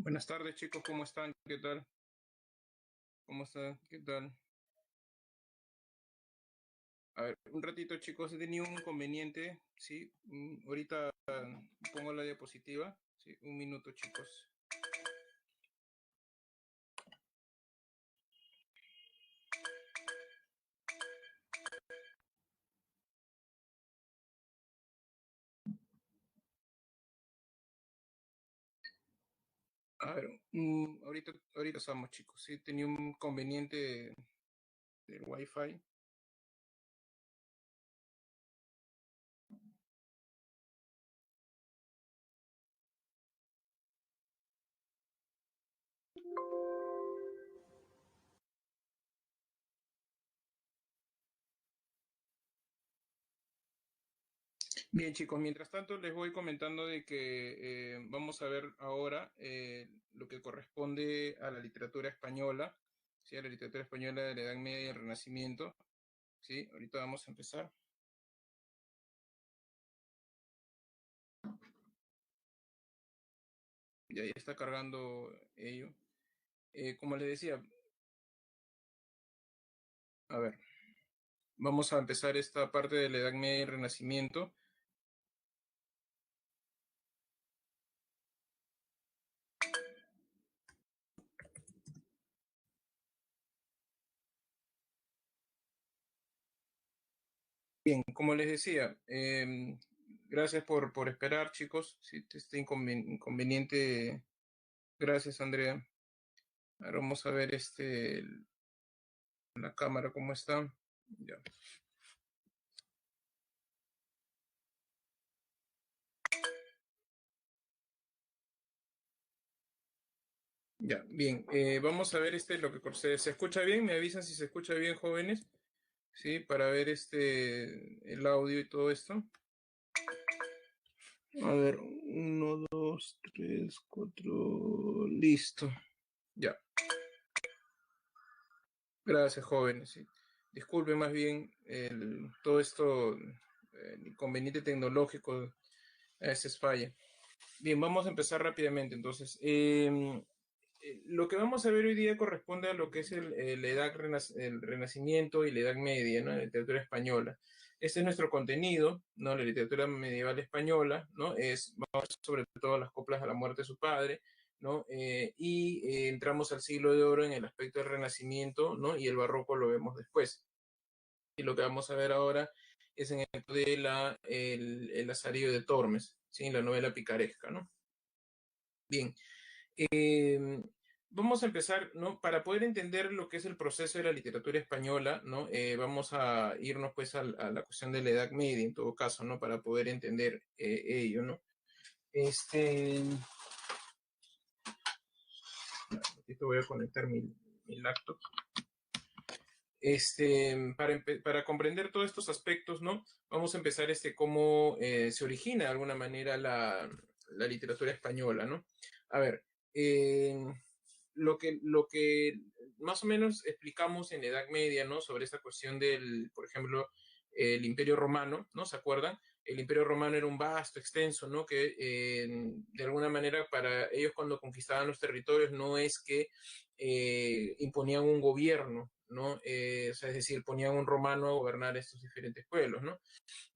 Buenas tardes, chicos, ¿cómo están? ¿Qué tal? ¿Cómo están? ¿Qué tal? A ver, un ratito, chicos, he tenido un inconveniente, ¿sí? Ahorita pongo la diapositiva, ¿sí? Un minuto, chicos. A ver, ahorita estamos, chicos, sí, tenía un inconveniente del Wi-Fi. Bien, chicos, mientras tanto les voy comentando de que vamos a ver ahora lo que corresponde a la literatura española, ¿sí? A la literatura española de la Edad Media y el Renacimiento, ¿sí? Ahorita vamos a empezar. Y ahí está cargando ello. Como les decía, a ver, vamos a empezar esta parte de la Edad Media y Renacimiento. Bien, como les decía, gracias por esperar, chicos. Si este inconveniente, gracias, Andrea. Ahora vamos a ver la cámara cómo está. Ya. Ya, bien. Vamos a ver lo que se escucha bien. Me avisan si se escucha bien, jóvenes. Sí, para ver el audio y todo esto. A ver, 1, 2, 3, 4, listo. Ya. Gracias, jóvenes. Sí. Disculpen más bien todo esto, el inconveniente tecnológico, a veces falla. Bien, vamos a empezar rápidamente. Entonces, lo que vamos a ver hoy día corresponde a lo que es el Renacimiento y la Edad Media, ¿no? La literatura española. Este es nuestro contenido, ¿no? La literatura medieval española, ¿no? Vamos a ver sobre todo las coplas a la muerte de su padre, ¿no? Entramos al siglo de oro en el aspecto del Renacimiento, ¿no? Y el barroco lo vemos después. Y lo que vamos a ver ahora es en el de el Lazarillo de Tormes, ¿sí? La novela picaresca, ¿no? Bien, vamos a empezar, ¿no? Para poder entender lo que es el proceso de la literatura española, ¿no? Vamos a irnos pues a la cuestión de la Edad Media, en todo caso, ¿no? Para poder entender ello, ¿no? Esto voy a conectar mi laptop. Para comprender todos estos aspectos, ¿no? Vamos a empezar cómo se origina de alguna manera la literatura española, ¿no? A ver, lo que más o menos explicamos en la Edad Media, ¿no? Sobre esta cuestión por ejemplo, el Imperio Romano, ¿no? ¿Se acuerdan? El Imperio Romano era un vasto, extenso, ¿no? Que de alguna manera para ellos cuando conquistaban los territorios no es que imponían un gobierno, ¿no? O sea, es decir, ponían un romano a gobernar estos diferentes pueblos, ¿no?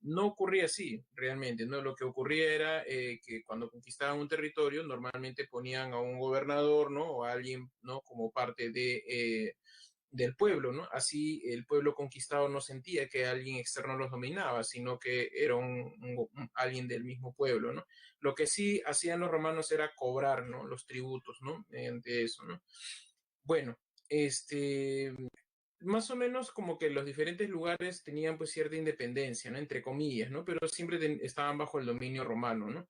No ocurría así, realmente, ¿no? Lo que ocurría era que cuando conquistaban un territorio, normalmente ponían a un gobernador, ¿no? O a alguien, ¿no? Como parte del pueblo, ¿no? Así el pueblo conquistado no sentía que alguien externo los dominaba, sino que era alguien del mismo pueblo, ¿no? Lo que sí hacían los romanos era cobrar, ¿no? Los tributos, ¿no? Mediante eso, ¿no? Bueno, más o menos como que los diferentes lugares tenían pues cierta independencia, ¿no? Entre comillas, ¿no? Pero siempre estaban bajo el dominio romano, ¿no?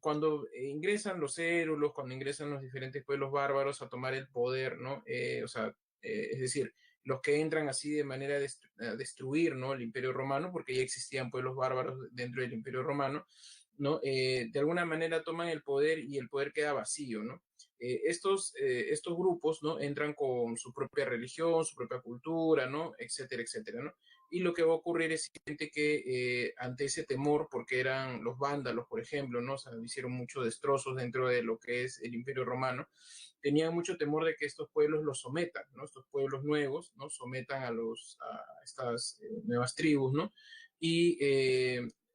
Cuando ingresan los érulos, cuando ingresan los diferentes pueblos bárbaros a tomar el poder, ¿no? O sea, es decir, los que entran así de manera a destruir, ¿no? El Imperio Romano, porque ya existían pueblos bárbaros dentro del Imperio Romano, ¿no? De alguna manera toman el poder y el poder queda vacío, ¿no? Estos grupos, ¿no? Entran con su propia religión, su propia cultura, ¿no? Etcétera, etcétera, ¿no? y lo que va a ocurrir es simplemente que ante ese temor, porque eran los vándalos, por ejemplo, ¿no? O sea, hicieron muchos destrozos dentro de lo que es el Imperio Romano, tenían mucho temor de que estos pueblos los sometan, ¿no? Estos pueblos nuevos, ¿no? Sometan a estas nuevas tribus, ¿no? Y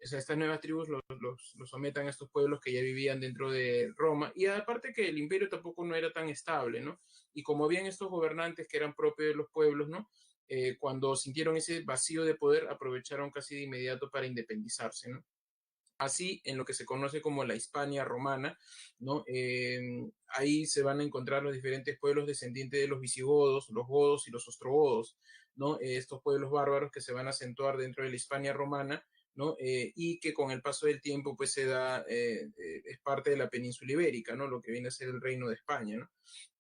o sea, estas nuevas tribus los sometan a estos pueblos que ya vivían dentro de Roma. Y aparte que el imperio tampoco no era tan estable, ¿no? Y como habían estos gobernantes que eran propios de los pueblos, ¿no? Cuando sintieron ese vacío de poder, aprovecharon casi de inmediato para independizarse, ¿no? Así en lo que se conoce como la Hispania romana, ¿no? Ahí se van a encontrar los diferentes pueblos descendientes de los visigodos, los godos y los ostrogodos, ¿no? Estos pueblos bárbaros que se van a acentuar dentro de la Hispania romana, ¿no? Y que con el paso del tiempo pues se da, es parte de la península ibérica, ¿no? Lo que viene a ser el reino de España, ¿no?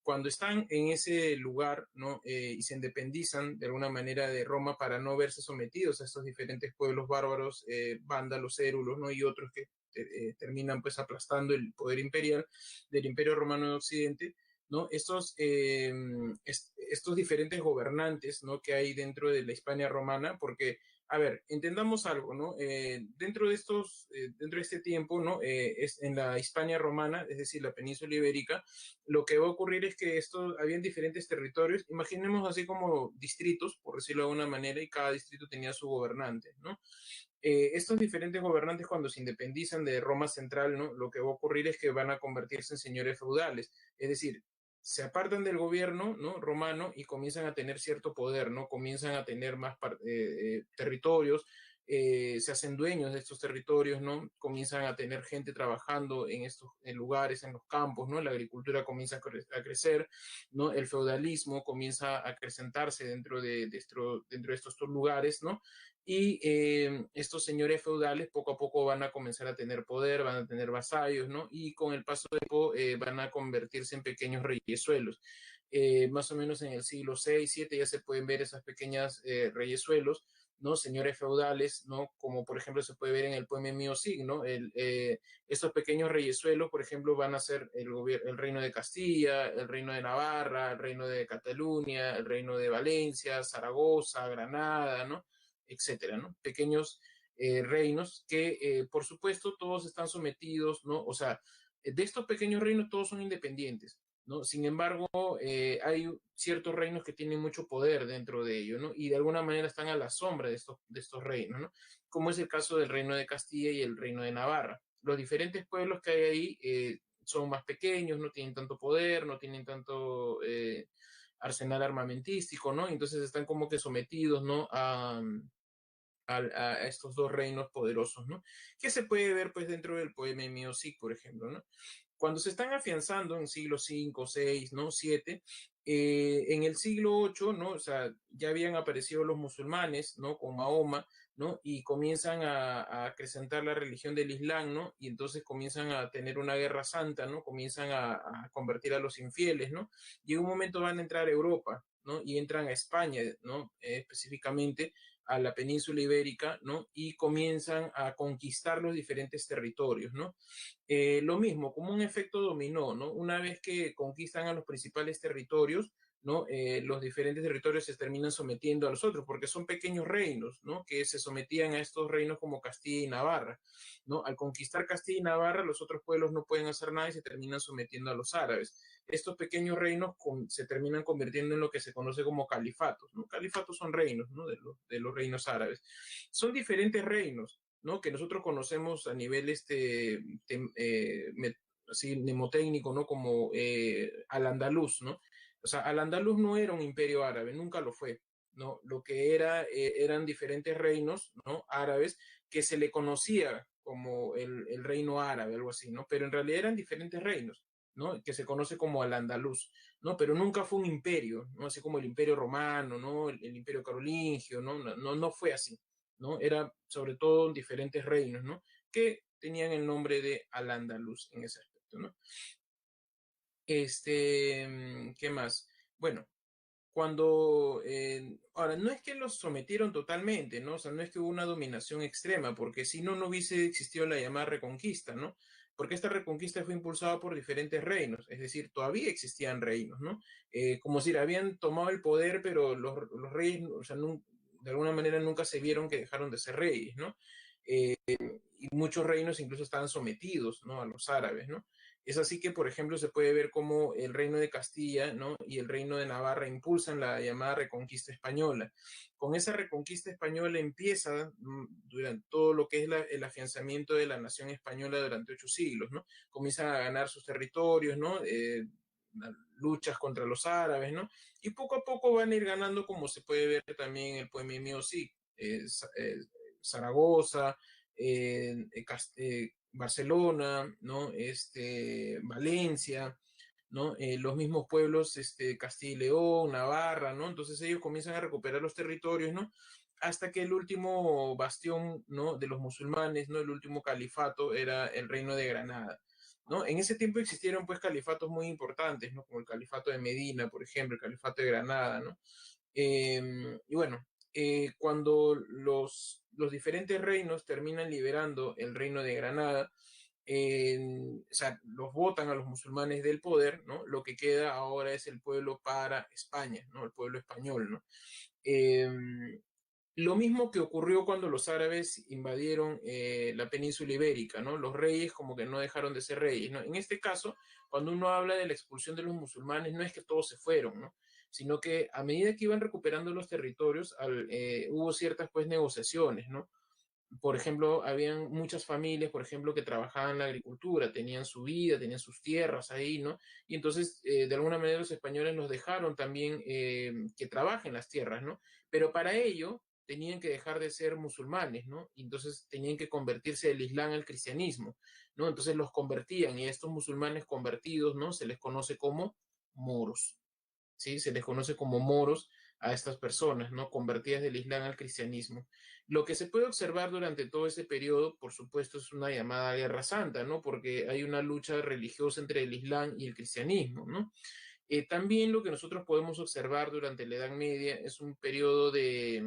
Cuando están en ese lugar, ¿no? Y se independizan de alguna manera de Roma para no verse sometidos a estos diferentes pueblos bárbaros, vándalos, érulos, ¿no? Y otros que terminan pues aplastando el poder imperial del Imperio Romano de Occidente, ¿no? Estos diferentes gobernantes, ¿no? Que hay dentro de la Hispania romana, porque a ver, entendamos algo, ¿no? Dentro de este tiempo, ¿no? Es en la Hispania romana, es decir, la península ibérica, lo que va a ocurrir es que habían diferentes territorios, imaginemos así como distritos, por decirlo de alguna manera, y cada distrito tenía su gobernante, ¿no? Estos diferentes gobernantes cuando se independizan de Roma Central, ¿no? Lo que va a ocurrir es que van a convertirse en señores feudales, es decir, se apartan del gobierno, ¿no? Romano y comienzan a tener cierto poder, ¿no? Comienzan a tener más territorios, se hacen dueños de estos territorios, ¿no? Comienzan a tener gente trabajando en estos lugares, en los campos, ¿no? La agricultura comienza a crecer, ¿no? El feudalismo comienza a acrecentarse dentro de estos lugares, ¿no? Y estos señores feudales poco a poco van a comenzar a tener poder, van a tener vasallos, ¿no? Y con el paso del tiempo van a convertirse en pequeños reyesuelos. Más o menos en el siglo VI, VII ya se pueden ver esas pequeñas reyesuelos, ¿no? Señores feudales, ¿no? Como por ejemplo se puede ver en el poema Mío Sig, ¿no? Estos pequeños reyesuelos, por ejemplo, van a ser el reino de Castilla, el reino de Navarra, el reino de Cataluña, el reino de Valencia, Zaragoza, Granada, ¿no? Etcétera, ¿no? Pequeños reinos que, por supuesto, todos están sometidos, ¿no? O sea, de estos pequeños reinos todos son independientes, ¿no? Sin embargo, hay ciertos reinos que tienen mucho poder dentro de ellos, ¿no? Y de alguna manera están a la sombra de estos reinos, ¿no? Como es el caso del reino de Castilla y el reino de Navarra. Los diferentes pueblos que hay ahí son más pequeños, no tienen tanto poder, no tienen tanto arsenal armamentístico, ¿no? Entonces están como que sometidos, ¿no? A estos dos reinos poderosos, ¿no? Que se puede ver pues dentro del poema Mío Sig, por ejemplo, ¿no? Cuando se están afianzando en siglo V, VI, ¿no? VII, en el siglo VIII, ¿no? O sea, ya habían aparecido los musulmanes, ¿no? Con Mahoma, ¿no? Y comienzan a acrecentar la religión del Islam, ¿no? Y entonces comienzan a tener una guerra santa, ¿no? Comienzan a convertir a los infieles, ¿no? Y en un momento van a entrar a Europa, ¿no? Y entran a España, ¿no? Específicamente a la península ibérica, ¿no? Y comienzan a conquistar los diferentes territorios, ¿no? Lo mismo, como un efecto dominó, ¿no? Una vez que conquistan a los principales territorios, ¿no? Los diferentes territorios se terminan sometiendo a los otros, porque son pequeños reinos, ¿no? Que se sometían a estos reinos como Castilla y Navarra, ¿no? Al conquistar Castilla y Navarra, los otros pueblos no pueden hacer nada y se terminan sometiendo a los árabes. Estos pequeños reinos se terminan convirtiendo en lo que se conoce como califatos, ¿no? Califatos son reinos, ¿no? De los reinos árabes. Son diferentes reinos, ¿no? Que nosotros conocemos a nivel así, mnemotécnico, ¿no? Como al-Andalus, ¿no? O sea, al-Andalus no era un imperio árabe, nunca lo fue, ¿no? Lo que eran diferentes reinos, ¿no? Árabes que se le conocía como el reino árabe, algo así, ¿no? Pero en realidad eran diferentes reinos, ¿no? Que se conoce como al-Andalus, ¿no? Pero nunca fue un imperio, ¿no? Así como el imperio romano, ¿no? El imperio carolingio, ¿no? No fue así, ¿no? Era sobre todo diferentes reinos, ¿no? Que tenían el nombre de al-Andalus en ese aspecto, ¿no? ¿Qué más? Bueno, ahora, no es que los sometieron totalmente, ¿no? O sea, no es que hubo una dominación extrema, porque si no, no hubiese existido la llamada reconquista, ¿no? Porque esta reconquista fue impulsada por diferentes reinos, es decir, todavía existían reinos, ¿no? Como si habían tomado el poder, pero los reyes, o sea, de alguna manera nunca se vieron que dejaron de ser reyes, ¿no? Y muchos reinos incluso estaban sometidos, ¿no?, a los árabes, ¿no? Es así que, por ejemplo, se puede ver cómo el reino de Castilla, ¿no?, y el reino de Navarra impulsan la llamada Reconquista Española. Con esa Reconquista Española empieza durante todo lo que es el afianzamiento de la nación española durante 8 siglos, ¿no? Comienzan a ganar sus territorios, ¿no? Luchas contra los árabes, ¿no? Y poco a poco van a ir ganando, como se puede ver también en el poema mío, sí, Zaragoza, Barcelona, ¿no? Valencia, ¿no? Los mismos pueblos, Castilla y León, Navarra, ¿no? Entonces ellos comienzan a recuperar los territorios, ¿no? Hasta que el último bastión, ¿no?, de los musulmanes, ¿no?, el último califato era el reino de Granada, ¿no? En ese tiempo existieron pues califatos muy importantes, ¿no?, como el califato de Medina, por ejemplo, el califato de Granada, ¿no? Y bueno, cuando los diferentes reinos terminan liberando el reino de Granada, o sea, los votan a los musulmanes del poder, ¿no? Lo que queda ahora es el pueblo para España, ¿no? El pueblo español, ¿no? Eh, lo mismo que ocurrió cuando los árabes invadieron la península ibérica, ¿no? Los reyes como que no dejaron de ser reyes, ¿no? En este caso, cuando uno habla de la expulsión de los musulmanes, no es que todos se fueron, ¿no? Sino que a medida que iban recuperando los territorios, hubo ciertas pues negociaciones, ¿no? Por ejemplo, habían muchas familias, por ejemplo, que trabajaban en la agricultura, tenían su vida, tenían sus tierras ahí, ¿no? Y entonces, de alguna manera, los españoles los dejaron también que trabajen las tierras, ¿no? Pero para ello tenían que dejar de ser musulmanes, ¿no? Y entonces tenían que convertirse del Islam al cristianismo, ¿no? Entonces los convertían y a estos musulmanes convertidos, ¿no?, se les conoce como moros. ¿Sí? Se les conoce como moros a estas personas, ¿no?, convertidas del Islam al cristianismo. Lo que se puede observar durante todo ese periodo, por supuesto, es una llamada guerra santa, ¿no?, porque hay una lucha religiosa entre el Islam y el cristianismo, ¿no? También lo que nosotros podemos observar durante la Edad Media es un periodo de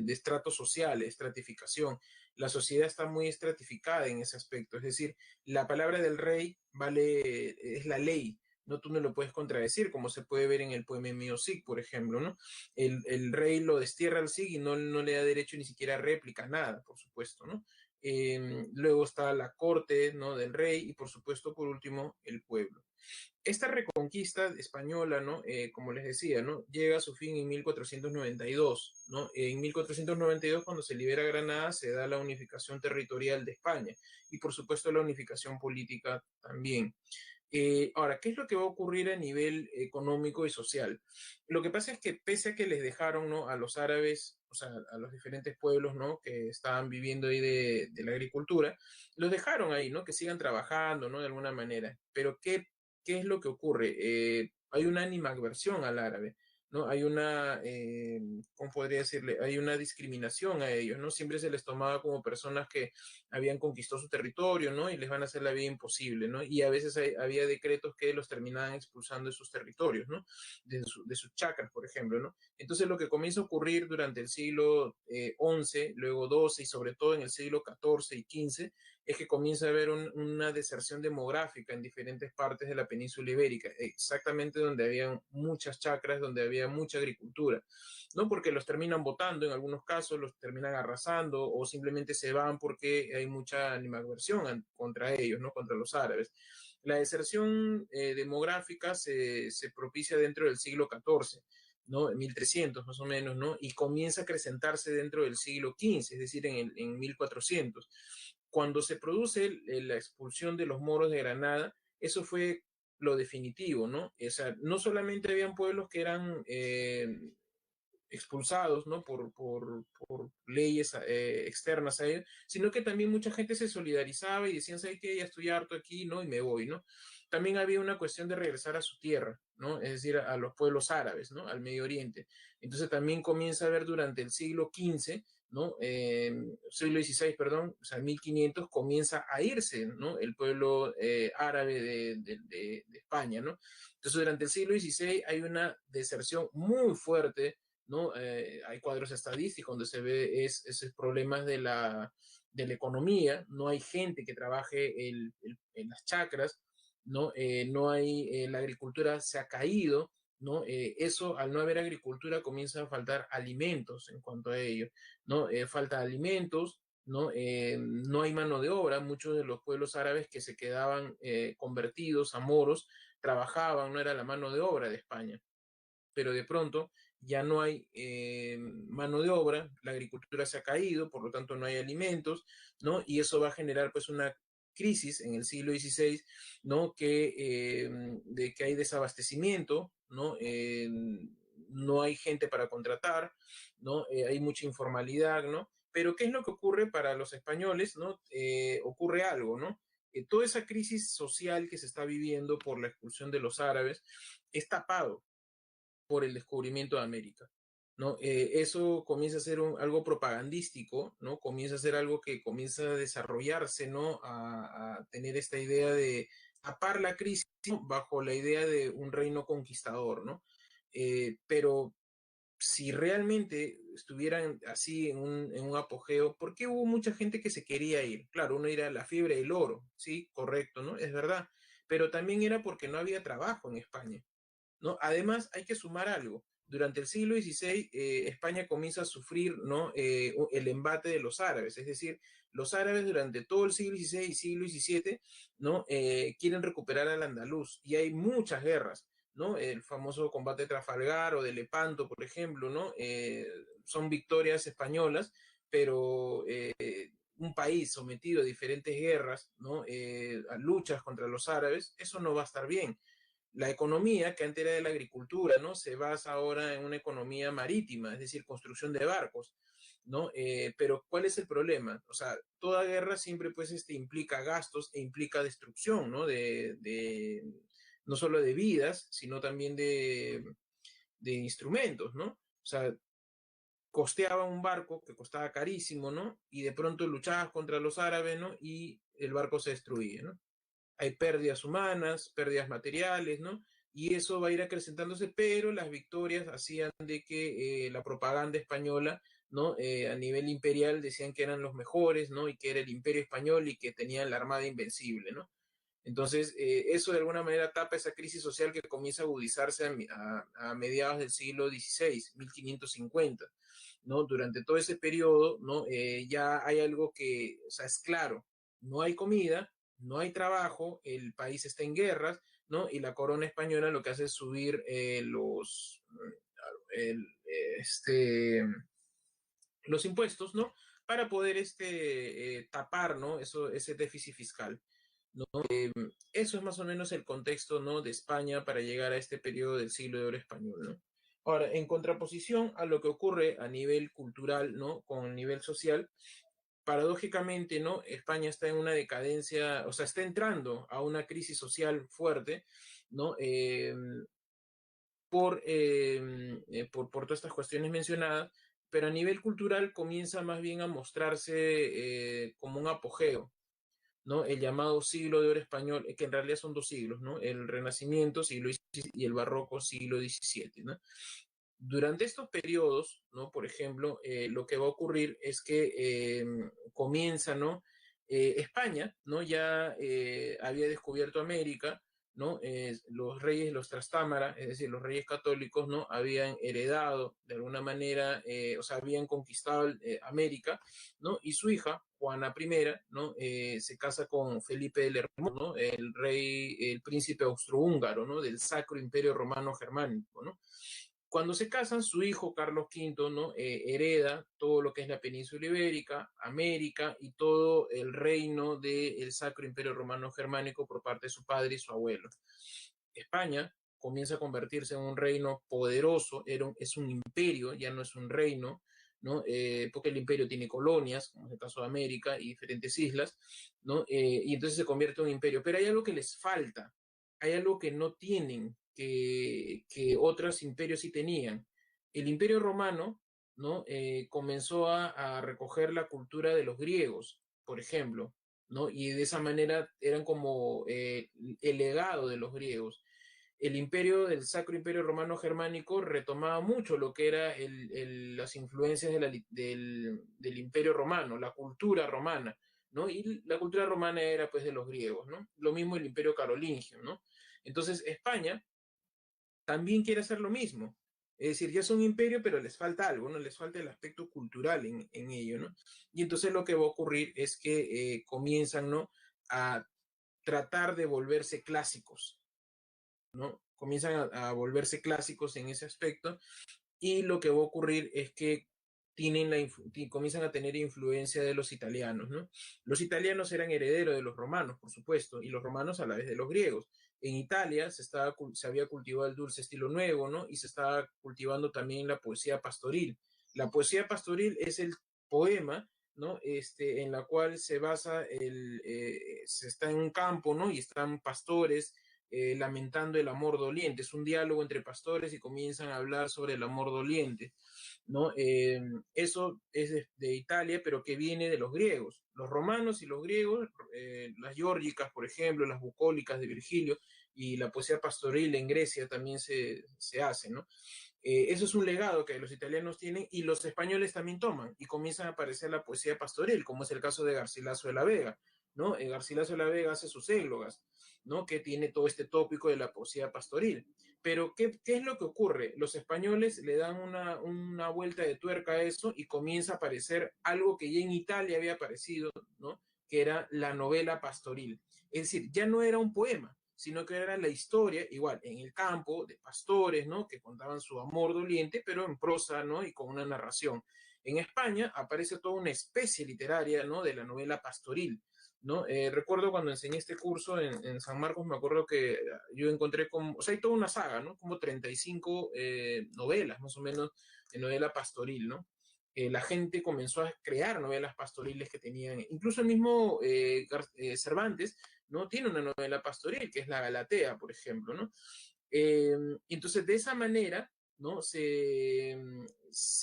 estratos sociales, estratificación. La sociedad está muy estratificada en ese aspecto, es decir, la palabra del rey vale, es la ley, no, tú no lo puedes contradecir, como se puede ver en el poema mío Sig, por ejemplo, ¿no? Rey lo destierra al Sig y no le da derecho ni siquiera a réplica, nada, por supuesto, ¿no? Luego está la corte, ¿no?, del rey y por supuesto, por último, el pueblo. Esta reconquista española, ¿no?, como les decía, ¿no?, llega a su fin en 1492, ¿no? En 1492, cuando se libera Granada, se da la unificación territorial de España y, por supuesto, la unificación política también. Ahora, ¿qué es lo que va a ocurrir a nivel económico y social? Lo que pasa es que pese a que les dejaron, ¿no?, a los árabes, o sea, a los diferentes pueblos, ¿no?, que estaban viviendo ahí de la agricultura, los dejaron ahí, ¿no?, que sigan trabajando, ¿no?, de alguna manera. Pero ¿qué es lo que ocurre? Hay una animadversión al árabe, ¿no? Hay ¿cómo podría decirle? Hay una discriminación a ellos, ¿no? Siempre se les tomaba como personas que habían conquistado su territorio, ¿no? Y les van a hacer la vida imposible, ¿no? Y a veces había decretos que los terminaban expulsando de sus territorios, ¿no? De sus chacras, por ejemplo, ¿no? Entonces lo que comienza a ocurrir durante el siglo XI, luego XII y sobre todo en el siglo XIV y XV es que comienza a haber una deserción demográfica en diferentes partes de la península ibérica, exactamente donde había muchas chacras, donde había mucha agricultura, ¿no? Porque los terminan botando en algunos casos, los terminan arrasando o simplemente se van porque hay mucha animadversión contra ellos, ¿no?, contra los árabes. La deserción demográfica se propicia dentro del siglo XIV, ¿no? En 1300 más o menos, ¿no? Y comienza a acrecentarse dentro del siglo XV, es decir, en 1400. Cuando se produce la expulsión de los moros de Granada, eso fue lo definitivo, ¿no? O sea, no solamente habían pueblos que eran expulsados, ¿no?, por leyes externas a ellos, sino que también mucha gente se solidarizaba y decían, ¿sabes qué? Ya estoy harto aquí, ¿no? Y me voy, ¿no? También había una cuestión de regresar a su tierra, ¿no? Es decir, a los pueblos árabes, ¿no?, al Medio Oriente. Entonces también comienza a haber durante el siglo XV, ¿no? Siglo XVI, perdón, o sea, 1500 comienza a irse, ¿no?, el pueblo árabe de España, ¿no? Entonces durante el siglo XVI hay una deserción muy fuerte, ¿no? Hay cuadros estadísticos donde se ve esos problemas de la economía, no hay gente que trabaje en las chacras, ¿no? No hay, la agricultura se ha caído, ¿no? Eso, al no haber agricultura, comienza a faltar alimentos en cuanto a ello, ¿no? Falta alimentos, ¿no? No hay mano de obra. Muchos de los pueblos árabes que se quedaban convertidos a moros trabajaban, no era la mano de obra de España, pero de pronto ya no hay mano de obra, la agricultura se ha caído, por lo tanto no hay alimentos, ¿no? Y eso va a generar pues una crisis en el siglo XVI, ¿no? De que hay desabastecimiento, ¿no? No hay gente para contratar, ¿no? Hay mucha informalidad, ¿no? Pero ¿qué es lo que ocurre para los españoles, ¿no? Ocurre algo, ¿no? Toda esa crisis social que se está viviendo por la expulsión de los árabes es tapado por el descubrimiento de América, ¿no? Eso comienza a ser algo propagandístico, ¿no? Comienza a ser algo que comienza a desarrollarse, ¿no? A tener esta idea de tapar la crisis, ¿no? Bajo la idea de un reino conquistador, ¿no? Pero si realmente estuvieran así en un apogeo, ¿por qué hubo mucha gente que se quería ir? Claro, uno era la fiebre del oro, sí, correcto, ¿no? Es verdad, pero también era porque no había trabajo en España, ¿no? Además, hay que sumar algo. Durante el siglo XVI, España comienza a sufrir, ¿no? El embate de los árabes, es decir, los árabes durante todo el siglo XVI y siglo XVII, ¿no? Quieren recuperar al andaluz y hay muchas guerras, ¿no? El famoso combate de Trafalgar o de Lepanto, por ejemplo, ¿no? Son victorias españolas, pero un país sometido a diferentes guerras, ¿no? A luchas contra los árabes, eso no va a estar bien. La economía, que antes era de la agricultura, ¿no? Se basa ahora en una economía marítima, es decir, construcción de barcos, ¿no? Pero ¿cuál es el problema? O sea, toda guerra siempre pues implica gastos e implica destrucción, ¿no? No solo de vidas, sino también de instrumentos, ¿no? O sea, costeaba un barco que costaba carísimo, ¿no? Y de pronto luchabas contra los árabes, ¿no? Y el barco se destruía, ¿no? Hay pérdidas humanas, pérdidas materiales, ¿no? Y eso va a ir acrecentándose, pero las victorias hacían de que la propaganda española, ¿no? A nivel imperial decían que eran los mejores, ¿no? Y que era el imperio español y que tenían la armada invencible, ¿no? Entonces, eso de alguna manera tapa esa crisis social que comienza a agudizarse a mediados del siglo XVI, 1550, ¿no? Durante todo ese periodo, ¿no? Ya hay algo que, o sea, es claro, no hay comida, no hay trabajo, el país está en guerras, ¿no? Y la corona española lo que hace es subir el, este, los impuestos, ¿no? Para poder tapar, ¿no? Ese déficit fiscal, ¿no? Eso es más o menos el contexto, ¿no? De España para llegar a este periodo del siglo de oro español, ¿no? Ahora, en contraposición a lo que ocurre a nivel cultural, ¿no? Con el nivel social, paradójicamente, ¿no? España está en una decadencia, o sea, está entrando a una crisis social fuerte, ¿no? Por todas estas cuestiones mencionadas, pero a nivel cultural comienza más bien a mostrarse como un apogeo, ¿no? El llamado siglo de oro español, que en realidad son dos siglos, ¿no? El Renacimiento, siglo XVI, y el Barroco, siglo XVII, ¿no? Durante estos periodos, ¿no? Por ejemplo, lo que va a ocurrir es que comienza, ¿no? España, ¿no? Ya había descubierto América, ¿no? Los reyes, los Trastámara, es decir, los reyes católicos, ¿no? Habían heredado de alguna manera, o sea, habían conquistado América, ¿no? Y su hija, Juana I, ¿no? Se casa con Felipe el Hermoso, ¿no? El rey, el príncipe austrohúngaro, ¿no? Del Sacro Imperio Romano Germánico, ¿no? Cuando se casan, su hijo Carlos V, ¿no? Hereda todo lo que es la península ibérica, América y todo el reino del Sacro Imperio Romano Germánico por parte de su padre y su abuelo. España comienza a convertirse en un reino poderoso, es un imperio, ya no es un reino, ¿no? Porque el imperio tiene colonias, como es el caso de América y diferentes islas, ¿no? Y entonces se convierte en un imperio. Pero hay algo que les falta, hay algo que no tienen, que otros imperios sí tenían. El imperio romano, ¿no? Comenzó a recoger la cultura de los griegos, por ejemplo, ¿no? Y de esa manera eran como el legado de los griegos. El imperio del Sacro Imperio Romano Germánico retomaba mucho lo que era las influencias del Imperio Romano, la cultura romana, ¿no? Y la cultura romana era pues de los griegos, ¿no? Lo mismo el Imperio Carolingio, ¿no? Entonces España también quiere hacer lo mismo. Es decir, ya son un imperio, pero les falta algo, ¿no? Les falta el aspecto cultural en ello, ¿no? Y entonces lo que va a ocurrir es que comienzan, ¿no? A tratar de volverse clásicos, ¿no? Comienzan a volverse clásicos en ese aspecto y lo que va a ocurrir es que comienzan a tener influencia de los italianos, ¿no? Los italianos eran herederos de los romanos, por supuesto, y los romanos a la vez de los griegos. En Italia se había cultivado el dulce estilo nuevo, ¿no? Y se estaba cultivando también la poesía pastoril. La poesía pastoril es el poema, ¿no? En la cual se basa se está en un campo, ¿no? Y están pastores lamentando el amor doliente. Es un diálogo entre pastores y comienzan a hablar sobre el amor doliente, ¿no? Eso es de Italia, pero que viene de los griegos. Los romanos y los griegos, las geórgicas, por ejemplo, las bucólicas de Virgilio y la poesía pastoril en Grecia también se hace, ¿no? Eso es un legado que los italianos tienen y los españoles también toman y comienzan a aparecer la poesía pastoril, como es el caso de Garcilaso de la Vega, ¿no? Garcilaso de la Vega hace sus églogas, ¿no? Que tiene todo este tópico de la poesía pastoril. Pero, ¿qué es lo que ocurre? Los españoles le dan una vuelta de tuerca a eso y comienza a aparecer algo que ya en Italia había aparecido, ¿no? Que era la novela pastoril. Es decir, ya no era un poema, sino que era la historia, igual, en el campo, de pastores, ¿no? Que contaban su amor doliente, pero en prosa, ¿no? Y con una narración. En España aparece toda una especie literaria, ¿no? De la novela pastoril, ¿no? Recuerdo cuando enseñé este curso en San Marcos, me acuerdo que yo encontré como, o sea, hay toda una saga, ¿no? Como 35 novelas, más o menos, de novela pastoril, ¿no? La gente comenzó a crear novelas pastoriles que tenían, incluso el mismo Cervantes, ¿no? Tiene una novela pastoril, que es La Galatea, por ejemplo, ¿no? Entonces, de esa manera, ¿no? Se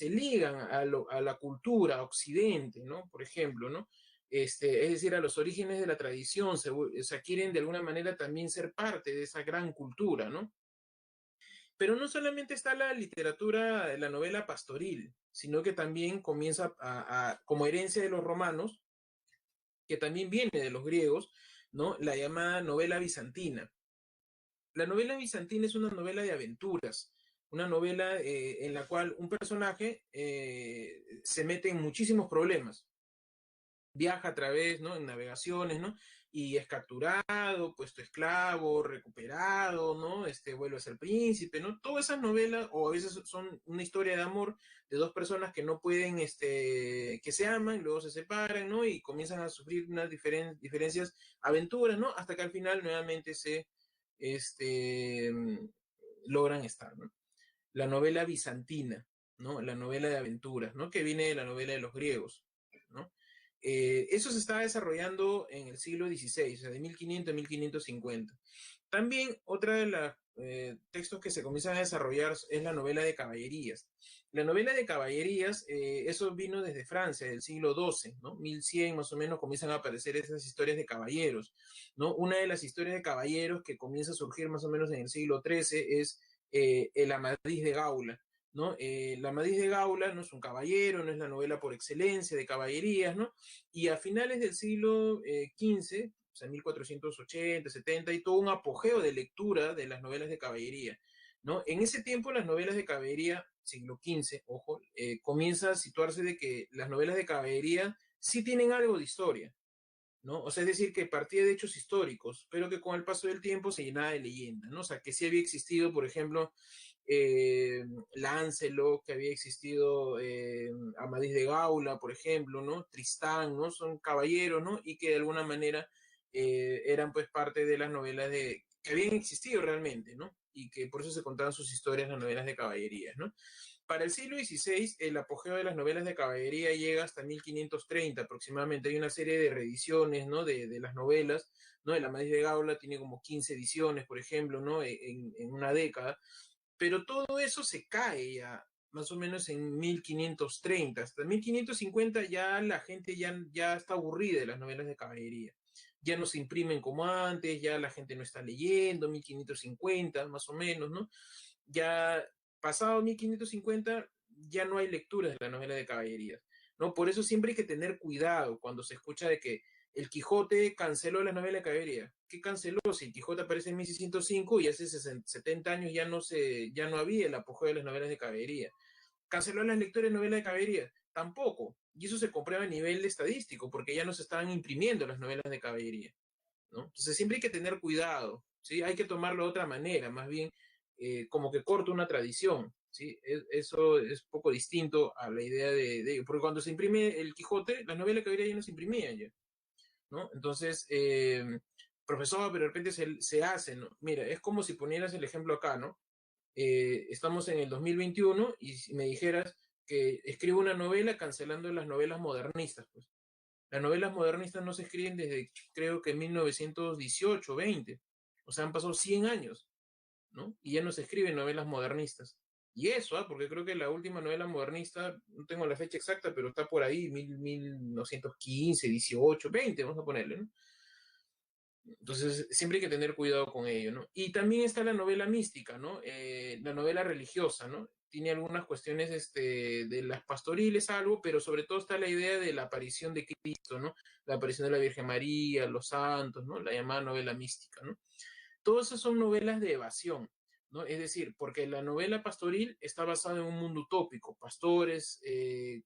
ligan a la cultura, a Occidente, ¿no? Por ejemplo, ¿no? Es decir, a los orígenes de la tradición, se quieren de alguna manera también ser parte de esa gran cultura, ¿no? Pero no solamente está la literatura, la novela pastoril, sino que también comienza como herencia de los romanos, que también viene de los griegos, ¿no? La llamada novela bizantina. La novela bizantina es una novela de aventuras, una novela en la cual un personaje se mete en muchísimos problemas, viaja a través, ¿no? En navegaciones, ¿no? Y es capturado, puesto esclavo, recuperado, ¿no? Vuelve a ser príncipe, ¿no? Todas esas novelas, o a veces son una historia de amor de dos personas que no pueden, que se aman, luego se separan, ¿no? Y comienzan a sufrir unas diferencias, aventuras, ¿no? Hasta que al final nuevamente este, logran estar, ¿no? La novela bizantina, ¿no? La novela de aventuras, ¿no? Que viene de la novela de los griegos, ¿no? Eso se estaba desarrollando en el siglo XVI, o sea, de 1500 a 1550. También otra de los textos que se comienzan a desarrollar es la novela de caballerías. La novela de caballerías, eso vino desde Francia, del siglo XII, ¿no? 1100 más o menos comienzan a aparecer esas historias de caballeros, ¿no? Una de las historias de caballeros que comienza a surgir más o menos en el siglo XIII es el Amadís de Gaula, ¿no? El Amadís de Gaula no es un caballero, no es la novela por excelencia de caballerías, ¿no? Y a finales del siglo XV, o sea, 1480, 70, y todo un apogeo de lectura de las novelas de caballería, ¿no? En ese tiempo las novelas de caballería, siglo XV, ojo, comienza a situarse de que las novelas de caballería sí tienen algo de historia, ¿no? O sea, es decir, que partía de hechos históricos, pero que con el paso del tiempo se llenaba de leyenda, ¿no? O sea, que sí había existido, por ejemplo, eh, Lancelot, que había existido Amadís de Gaula, por ejemplo, ¿no? Tristán, ¿no? Son caballeros, ¿no? Y que de alguna manera eran pues parte de las novelas que habían existido realmente, ¿no? Y que por eso se contaban sus historias en las novelas de caballerías, ¿no? Para el siglo XVI, el apogeo de las novelas de caballería llega hasta 1530 aproximadamente. Hay una serie de reediciones, ¿no? De las novelas, ¿no? El Amadís de Gaula tiene como 15 ediciones, por ejemplo, ¿no? En una década. Pero todo eso se cae ya más o menos en 1530. Hasta 1550 ya la gente ya está aburrida de las novelas de caballería. Ya no se imprimen como antes, ya la gente no está leyendo, 1550 más o menos, ¿no? Ya pasado 1550 ya no hay lecturas de la novela de caballerías, ¿no? Por eso siempre hay que tener cuidado cuando se escucha de que El Quijote canceló la novela de caballería. ¿Qué canceló? Si el Quijote aparece en 1605 y hace 70 años ya no había el apogeo de las novelas de caballería. ¿Canceló las lecturas de novelas de caballería? Tampoco. Y eso se comprueba a nivel estadístico, porque ya no se estaban imprimiendo las novelas de caballería, ¿no? Entonces siempre hay que tener cuidado, ¿sí? Hay que tomarlo de otra manera, más bien como que corta una tradición, ¿sí? Eso es poco distinto a la idea de ello, porque cuando se imprime el Quijote, las novelas de caballería ya no se imprimían ya, ¿no? Entonces, profesor, pero de repente se hace, ¿no? Mira, es como si ponieras el ejemplo acá, ¿no? Estamos en el 2021 y si me dijeras que escribo una novela cancelando las novelas modernistas, pues. Las novelas modernistas no se escriben desde, creo que 1918, 20. O sea, han pasado 100 años, ¿no? Y ya no se escriben novelas modernistas. Y eso, porque creo que la última novela modernista, no tengo la fecha exacta, pero está por ahí, 1915, 18, 20, vamos a ponerle, ¿no? Entonces, siempre hay que tener cuidado con ello, ¿no? Y también está la novela mística, ¿no? La novela religiosa, ¿no? Tiene algunas cuestiones de las pastoriles, algo, pero sobre todo está la idea de la aparición de Cristo, ¿no? La aparición de la Virgen María, los santos, ¿no? La llamada novela mística, ¿no? Todas esas son novelas de evasión, ¿no? Es decir, porque la novela pastoril está basada en un mundo utópico, pastores,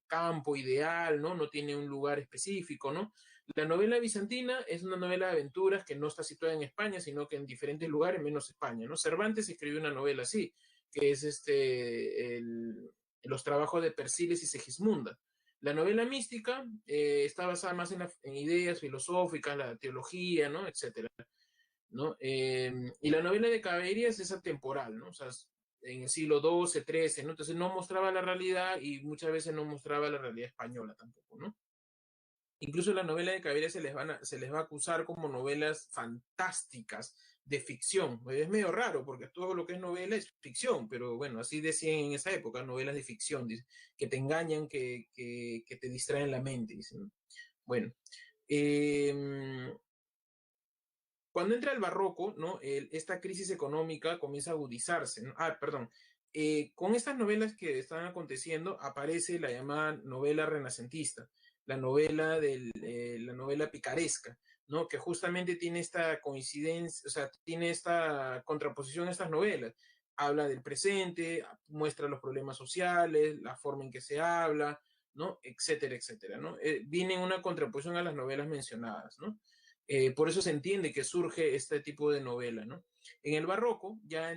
campo ideal, ¿no? No tiene un lugar específico, ¿no? La novela bizantina es una novela de aventuras que no está situada en España, sino que en diferentes lugares, menos España, ¿no? Cervantes escribió una novela así, que es los trabajos de Persiles y Segismunda. La novela mística está basada más en ideas filosóficas, la teología, ¿no? Etcétera, ¿no? Y la novela de caballerías es atemporal, ¿no? O sea, en el siglo XII, XIII, ¿no? Entonces no mostraba la realidad y muchas veces no mostraba la realidad española tampoco, ¿no? Incluso la novela de caballerías se les va a acusar como novelas fantásticas de ficción. Es medio raro porque todo lo que es novela es ficción, pero bueno, así decían en esa época, novelas de ficción, que te engañan, que te distraen la mente, dicen. Bueno, eh, cuando entra el barroco, ¿no? Esta crisis económica comienza a agudizarse, ¿no? Perdón. Con estas novelas que están aconteciendo aparece la llamada novela renacentista, la novela picaresca, ¿no? Que justamente tiene esta coincidencia, o sea, tiene esta contraposición a estas novelas. Habla del presente, muestra los problemas sociales, la forma en que se habla, ¿no? Etcétera, etcétera, ¿no? Viene en una contraposición a las novelas mencionadas, ¿no? Por eso se entiende que surge este tipo de novela, ¿no? En el barroco ya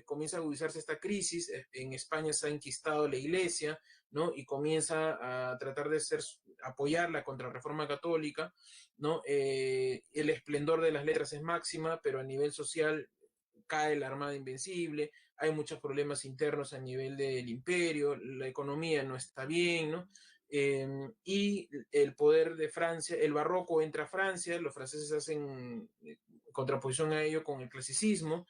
comienza a agudizarse esta crisis, en España se ha enquistado la iglesia, ¿no? Y comienza a tratar de apoyar la contrarreforma católica, ¿no? El esplendor de las letras es máxima, pero a nivel social cae la Armada Invencible, hay muchos problemas internos a nivel del imperio, la economía no está bien, ¿no? Y el poder de Francia, el barroco entra a Francia, los franceses hacen contraposición a ello con el clasicismo,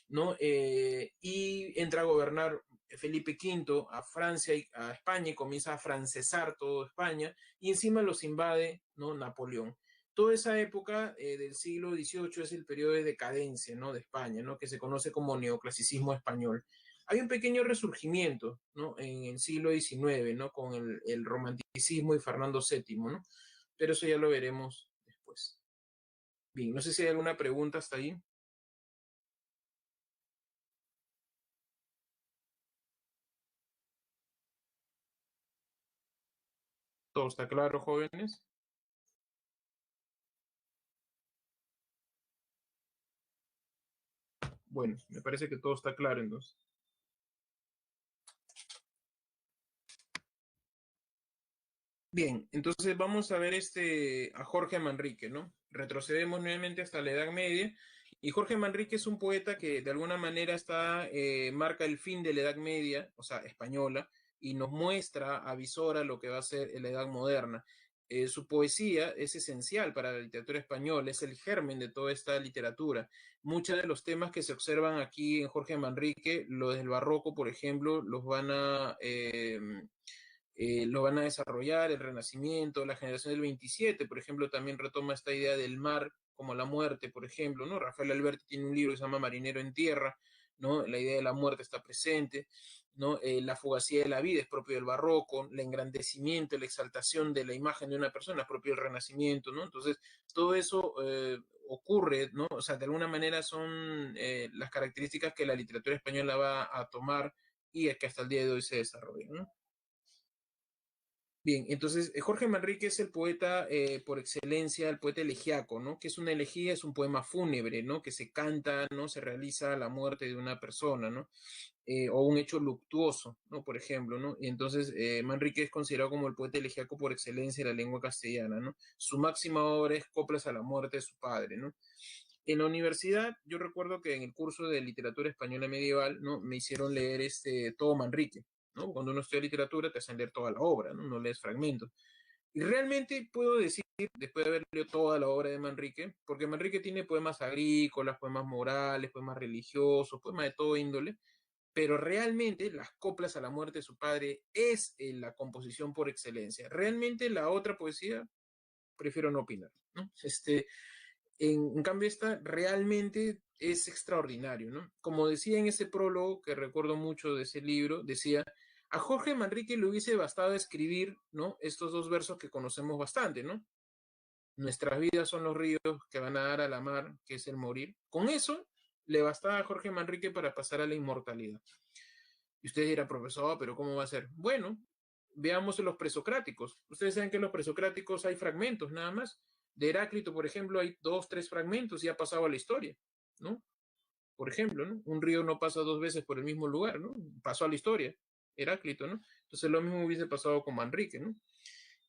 ¿no? Y entra a gobernar Felipe V a Francia y a España y comienza a francesar toda España y encima los invade, ¿no? Napoleón. Toda esa época del siglo XVIII es el periodo de decadencia, ¿no? De España, ¿no? Que se conoce como neoclasicismo español. Hay un pequeño resurgimiento, ¿no? En el siglo XIX, ¿no? Con el romanticismo y Fernando VII, ¿no? Pero eso ya lo veremos después. Bien, no sé si hay alguna pregunta hasta ahí. ¿Todo está claro, jóvenes? Bueno, me parece que todo está claro entonces. Bien, entonces vamos a ver a Jorge Manrique, ¿no? Retrocedemos nuevamente hasta la Edad Media. Y Jorge Manrique es un poeta que de alguna manera marca el fin de la Edad Media, o sea, española, y nos muestra, avisora lo que va a ser la Edad Moderna. Su poesía es esencial para la literatura española, es el germen de toda esta literatura. Muchos de los temas que se observan aquí en Jorge Manrique, lo del barroco, por ejemplo, lo van a desarrollar, el Renacimiento, la generación del 27, por ejemplo, también retoma esta idea del mar como la muerte, por ejemplo, ¿no? Rafael Alberti tiene un libro que se llama Marinero en Tierra, ¿no? La idea de la muerte está presente, ¿no? La fugacía de la vida es propio del barroco, el engrandecimiento, la exaltación de la imagen de una persona es propio del Renacimiento, ¿no? Entonces, todo eso ocurre, ¿no? O sea, de alguna manera son las características que la literatura española va a tomar y que hasta el día de hoy se desarrollan, ¿no? Bien, entonces Jorge Manrique es el poeta por excelencia, el poeta elegíaco, ¿no? Que es una elegía, es un poema fúnebre, ¿no? Que se canta, ¿no? Se realiza la muerte de una persona, ¿no? O un hecho luctuoso, ¿no? Por ejemplo, ¿no? Y entonces Manrique es considerado como el poeta elegíaco por excelencia de la lengua castellana, ¿no? Su máxima obra es Coplas a la muerte de su padre, ¿no? En la universidad, yo recuerdo que en el curso de literatura española medieval, ¿no? Me hicieron leer todo Manrique, ¿no? Cuando uno estudia literatura te hacen leer toda la obra, ¿no? No lees fragmentos. Y realmente puedo decir, después de haber leído toda la obra de Manrique, porque Manrique tiene poemas agrícolas, poemas morales, poemas religiosos, poemas de todo índole, pero realmente las coplas a la muerte de su padre es la composición por excelencia. Realmente la otra poesía, prefiero no opinar, ¿no? En cambio, esta realmente es extraordinario, ¿no? Como decía en ese prólogo, que recuerdo mucho de ese libro, decía, a Jorge Manrique le hubiese bastado escribir, ¿no? Estos dos versos que conocemos bastante, ¿no? Nuestras vidas son los ríos que van a dar a la mar, que es el morir. Con eso le bastaba a Jorge Manrique para pasar a la inmortalidad. Y usted dirá, profesor, pero ¿cómo va a ser? Bueno, veamos los presocráticos. Ustedes saben que en los presocráticos hay fragmentos nada más. De Heráclito, por ejemplo, hay 2, 3 fragmentos y ha pasado a la historia, ¿no? Por ejemplo, ¿no? Un río no pasa 2 veces por el mismo lugar, ¿no? Pasó a la historia, Heráclito, ¿no? Entonces lo mismo hubiese pasado con Manrique, ¿no?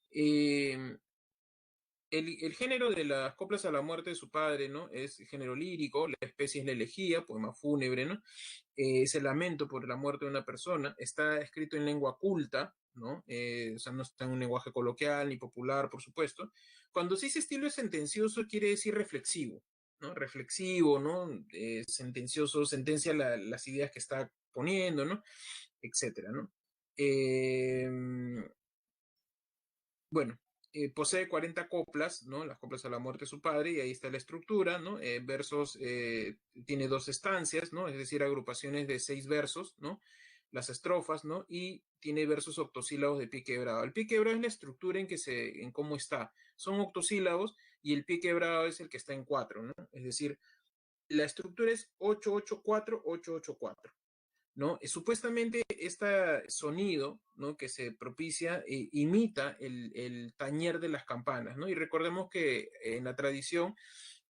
Eh, el género de las coplas a la muerte de su padre, ¿no? Es género lírico, la especie es la elegía, poema fúnebre, ¿no? Es el lamento por la muerte de una persona, está escrito en lengua culta, ¿no? O sea, no está en un lenguaje coloquial ni popular, por supuesto. Cuando se dice estilo sentencioso, quiere decir reflexivo, ¿no? Reflexivo, ¿no? Sentencioso, sentencia las ideas que está poniendo, ¿no? Etcétera, ¿no? Eh, bueno, posee 40 coplas, ¿no? Las coplas a la muerte de su padre, y ahí está la estructura, ¿no? Versos, tiene 2 estancias, ¿no? Es decir, agrupaciones de 6 versos, ¿no? Las estrofas, ¿no? Y tiene versos octosílabos de pie quebrado. El pie quebrado es la estructura en cómo está. Son octosílabos y el pie quebrado es el que está en 4, ¿no? Es decir, la estructura es 8-8-4, 8-8-4. ¿No? Supuestamente este sonido, ¿no? Que se propicia imita el tañer de las campanas, ¿no? Y recordemos que en la tradición,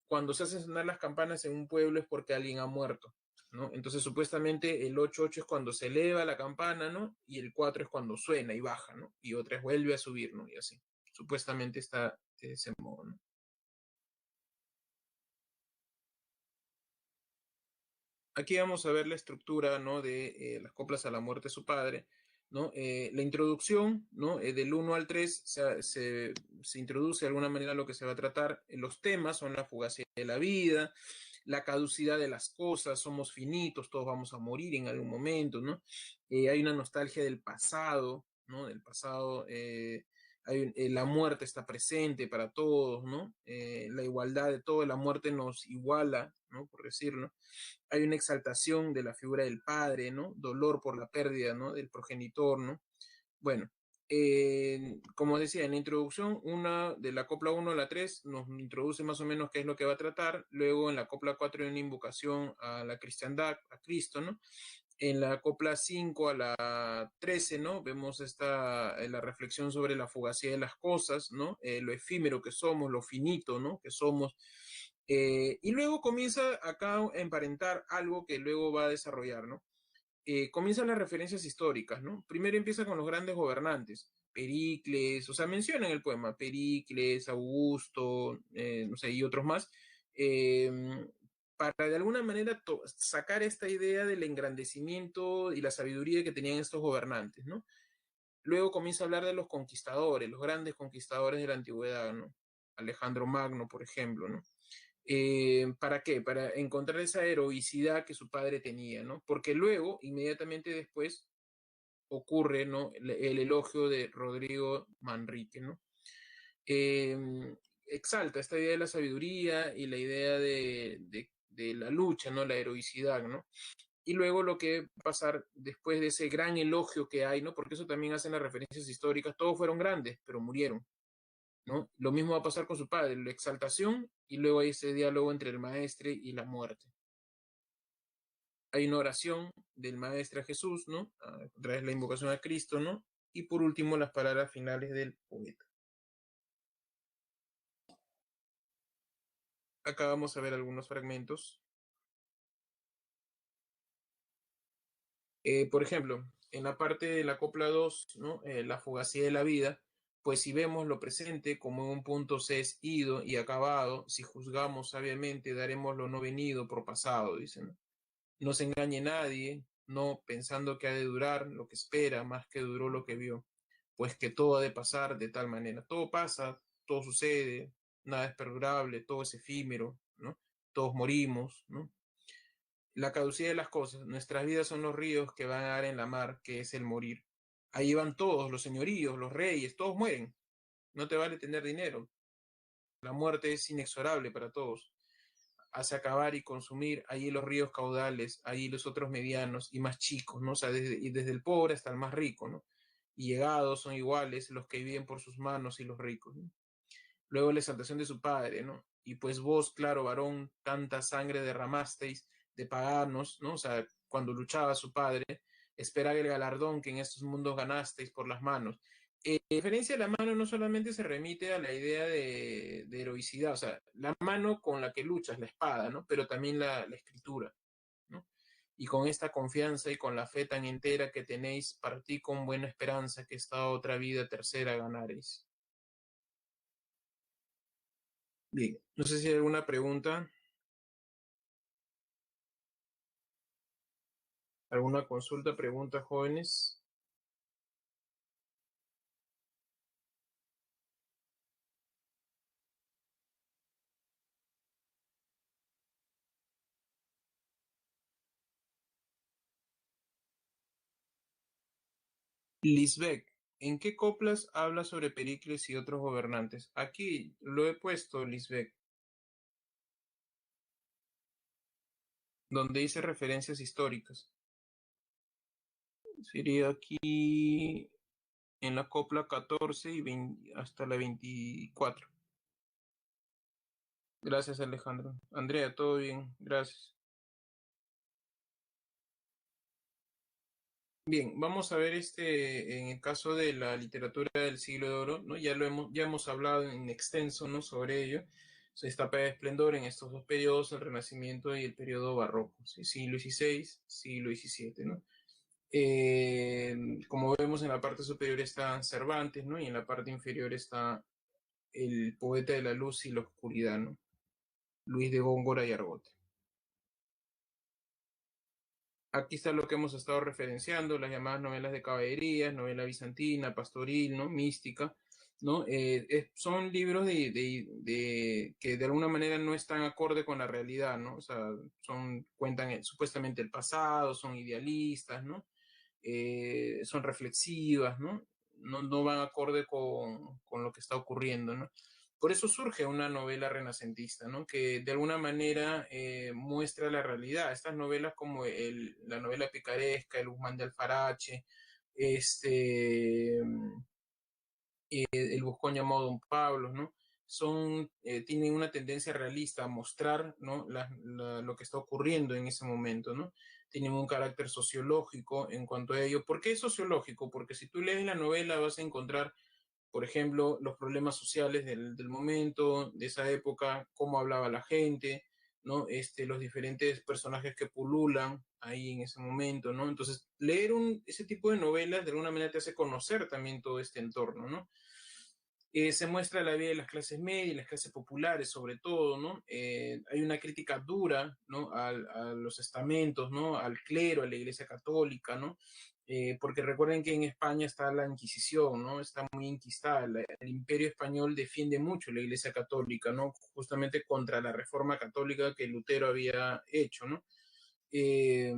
cuando se hacen sonar las campanas en un pueblo es porque alguien ha muerto, ¿no? Entonces supuestamente el 8-8 es cuando se eleva la campana, ¿no? Y el 4 es cuando suena y baja, ¿no? Y otra es vuelve a subir, ¿no? Y así. Supuestamente está de ese modo, ¿no? Aquí vamos a ver la estructura, ¿no? De las coplas a la muerte de su padre, ¿no? La introducción, ¿no? Del 1 al 3 se introduce de alguna manera lo que se va a tratar. Los temas son la fugacidad de la vida, la caducidad de las cosas, somos finitos, todos vamos a morir en algún momento, ¿no? Hay una nostalgia del pasado, ¿no? Del pasado, la muerte está presente para todos, ¿no? La igualdad de todo, la muerte nos iguala, ¿no? Por decirlo. Hay una exaltación de la figura del padre, ¿no? Dolor por la pérdida, ¿no? Del progenitor, ¿no? Bueno, como decía, en la introducción, una de la copla 1 a la 3 nos introduce más o menos qué es lo que va a tratar. Luego en la copla 4 hay una invocación a la cristiandad, a Cristo, ¿no? En la copla 5 a la 13, ¿no? Vemos la reflexión sobre la fugacidad de las cosas, ¿no? Lo efímero que somos, lo finito, ¿no? Que somos. Y luego comienza acá a emparentar algo que luego va a desarrollar, ¿no? Comienzan las referencias históricas, ¿no? Primero empieza con los grandes gobernantes, Pericles, o sea, menciona en el poema Pericles, Augusto, no sé, y otros más, eh, para de alguna manera sacar esta idea del engrandecimiento y la sabiduría que tenían estos gobernantes, ¿no? Luego comienza a hablar de los conquistadores, los grandes conquistadores de la antigüedad, ¿no? Alejandro Magno, por ejemplo, ¿no? ¿Para qué? Para encontrar esa heroicidad que su padre tenía, ¿no? Porque luego, inmediatamente después, ocurre, ¿no? El elogio de Rodrigo Manrique, ¿no? Eh, Exalta esta idea de la sabiduría y la idea de la lucha, ¿no? La heroicidad, ¿no? Y luego lo que va a pasar después de ese gran elogio que hay, ¿no? Porque eso también hacen las referencias históricas, todos fueron grandes, pero murieron, ¿no? Lo mismo va a pasar con su padre, la exaltación y luego hay ese diálogo entre el maestre y la muerte. Hay una oración del maestre a Jesús, ¿no? A través de la invocación a Cristo, ¿no? Y por último, las palabras finales del poeta. Acá vamos a ver algunos fragmentos. Por ejemplo, en la parte de la copla 2, ¿no? La fugacidad de la vida, pues si vemos lo presente como en un punto se es ido y acabado, si juzgamos sabiamente, daremos lo no venido por pasado, dicen. No se engañe nadie, no pensando que ha de durar lo que espera más que duró lo que vio, pues que todo ha de pasar de tal manera. Todo pasa, todo sucede, nada es perdurable, todo es efímero, ¿no? Todos morimos, ¿no? La caducidad de las cosas. Nuestras vidas son los ríos que van a dar en la mar, que es el morir. Ahí van todos, los señoríos, los reyes, todos mueren. No te vale tener dinero. La muerte es inexorable para todos. Hace acabar y consumir allí los ríos caudales, allí los otros medianos y más chicos, ¿no? O sea, desde el pobre hasta el más rico, ¿no? Y llegados son iguales los que viven por sus manos y los ricos, ¿no? Luego la exaltación de su padre, ¿no? Y pues vos, claro, varón, tanta sangre derramasteis de paganos, ¿no? O sea, cuando luchaba su padre, esperad el galardón que en estos mundos ganasteis por las manos. Diferencia de la mano no solamente se remite a la idea de heroicidad, o sea, la mano con la que luchas, la espada, ¿no? Pero también la escritura, ¿no? Y con esta confianza y con la fe tan entera que tenéis, partí con buena esperanza que esta otra vida tercera ganaréis. Bien, no sé si hay alguna pregunta, alguna consulta, pregunta, jóvenes. Lisbeth, ¿en qué coplas habla sobre Pericles y otros gobernantes? Aquí lo he puesto, Lisbeth, donde dice referencias históricas. Sería aquí en la copla 14 y 20 hasta la 24. Gracias, Alejandro. Andrea, todo bien, gracias. Bien, vamos a ver en el caso de la literatura del siglo de oro, ¿no? Ya hemos hablado en extenso, ¿no? Sobre ello. Se etapa de esplendor en estos dos periodos, el Renacimiento y el periodo barroco, ¿sí? Siglo XVI, siglo XVII, ¿no? Como vemos en la parte superior está Cervantes, ¿no? Y en la parte inferior está el poeta de la luz y la oscuridad, ¿no? Luis de Góngora y Argote. Aquí está lo que hemos estado referenciando, las llamadas novelas de caballerías, novela bizantina, pastoril, ¿no? Mística, ¿no? Son libros que de alguna manera no están acorde con la realidad, ¿no? O sea, cuentan supuestamente el pasado, son idealistas, ¿no? Son reflexivas, ¿no? No van acorde con lo que está ocurriendo, ¿no? Por eso surge una novela renacentista, ¿no? Que de alguna manera muestra la realidad. Estas novelas como la novela picaresca, el Guzmán de Alfarache, este, el Buscón llamado Don Pablo, ¿no? Tienen una tendencia realista a mostrar, ¿no? Lo que está ocurriendo en ese momento, ¿no? Tienen un carácter sociológico en cuanto a ello. ¿Por qué es sociológico? Porque si tú lees la novela vas a encontrar, por ejemplo, los problemas sociales del momento, de esa época, cómo hablaba la gente, ¿no? Los diferentes personajes que pululan ahí en ese momento, ¿no? Entonces, leer ese tipo de novelas de alguna manera te hace conocer también todo este entorno, ¿no? Se muestra la vida de las clases medias, las clases populares sobre todo, ¿no? Hay una crítica dura, ¿no? A los estamentos, ¿no? Al clero, a la Iglesia Católica, ¿no? Porque recuerden que en España está la Inquisición, ¿no? Está muy inquistada. El Imperio Español defiende mucho la Iglesia Católica, ¿no? Justamente contra la reforma católica que Lutero había hecho, ¿no? Eh,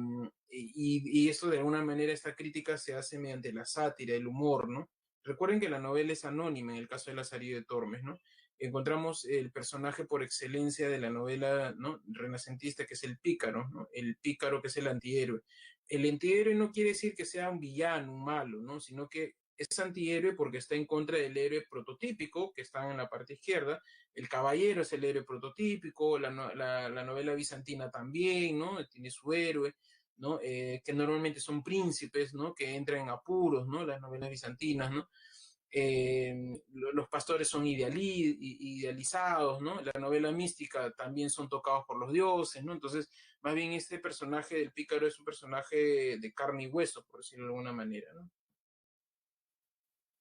y esto de alguna manera, esta crítica se hace mediante la sátira, el humor, ¿no? Recuerden que la novela es anónima en el caso de Lazarillo de Tormes, ¿no? encontramos el personaje por excelencia de la novela, ¿no?, renacentista, que es el pícaro, ¿no? El pícaro, que es el antihéroe. El antihéroe no quiere decir que sea un villano, un malo, ¿no?, sino que es antihéroe porque está en contra del héroe prototípico, que está en la parte izquierda. El caballero es el héroe prototípico, la novela bizantina también, ¿no?, tiene su héroe, ¿no?, que normalmente son príncipes, ¿no?, que entran en apuros, ¿no?, las novelas bizantinas, ¿no? Los pastores son idealizados, ¿no? La novela mística también son tocados por los dioses, ¿no? Entonces, más bien este personaje del pícaro es un personaje de carne y hueso, por decirlo de alguna manera, ¿no?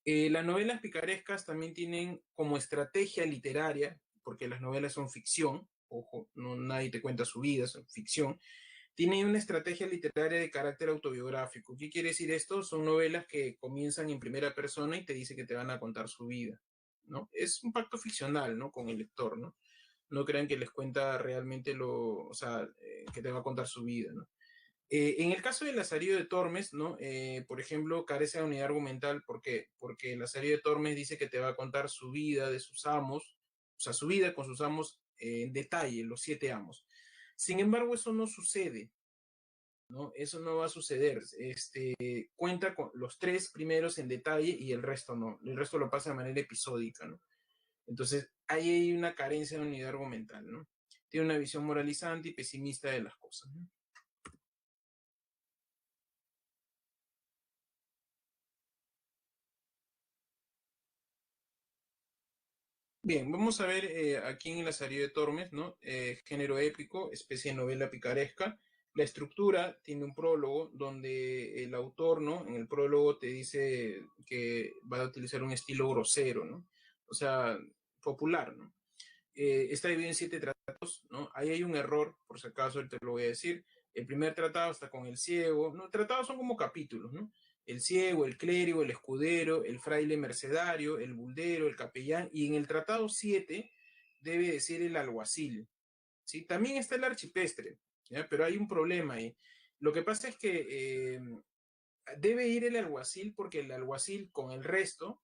Las novelas picarescas también tienen como estrategia literaria, porque las novelas son ficción, ojo, no, nadie te cuenta su vida, son ficción, tienen una estrategia literaria de carácter autobiográfico. ¿Qué quiere decir esto? Son novelas que comienzan en primera persona y te dice que te van a contar su vida, ¿no? Es un pacto ficcional, ¿no?, con el lector, ¿no? No crean que les cuenta realmente o sea, que te va a contar su vida, ¿no? En el caso de Lazarillo de Tormes, ¿no? Por ejemplo, carece de unidad argumental. ¿Por qué? Porque Lazarillo de Tormes dice que te va a contar su vida de sus amos, o sea, su vida con sus amos en detalle, los 7 amos. Sin embargo, eso no sucede, ¿no? Eso no va a suceder. Cuenta con los 3 primeros en detalle y el resto no. El resto lo pasa de manera episódica, ¿no? Entonces, ahí hay una carencia de unidad argumental, ¿no? Tiene una visión moralizante y pesimista de las cosas, ¿no? Bien, vamos a ver aquí en el Lazarillo de Tormes, ¿no? Género épico, especie de novela picaresca. La estructura tiene un prólogo donde el autor, ¿no?, en el prólogo te dice que va a utilizar un estilo grosero, ¿no? O sea, popular, ¿no? Está dividido en 7 tratados, ¿no? Ahí hay un error, por si acaso, te lo voy a decir. El primer tratado está con el ciego, ¿no? Tratados son como capítulos, ¿no? El ciego, el clérigo, el escudero, el fraile mercedario, el buldero, el capellán, y en el tratado 7 debe decir el alguacil, ¿sí? También está el archipestre, ¿ya? Pero hay un problema ahí. Lo que pasa es que debe ir el alguacil porque el alguacil con el resto,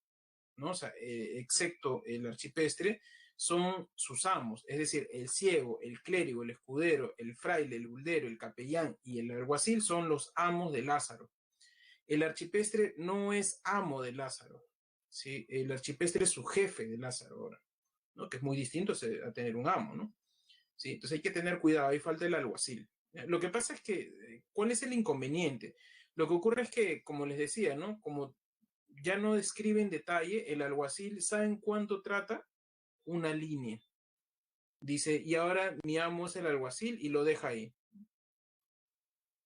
¿no? O sea, excepto el archipestre, son sus amos, es decir, el ciego, el clérigo, el escudero, el fraile, el buldero, el capellán y el alguacil son los amos de Lázaro. El archipestre no es amo de Lázaro, ¿sí? El archipestre es su jefe de Lázaro ahora, ¿no?, que es muy distinto a tener un amo, ¿no? ¿Sí? Entonces hay que tener cuidado, ahí falta el alguacil. Lo que pasa es que, ¿cuál es el inconveniente? Lo que ocurre es que, como les decía, ¿no?, como ya no describe en detalle, el alguacil sabe en cuánto trata una línea. Dice, y ahora mi amo es el alguacil y lo deja ahí,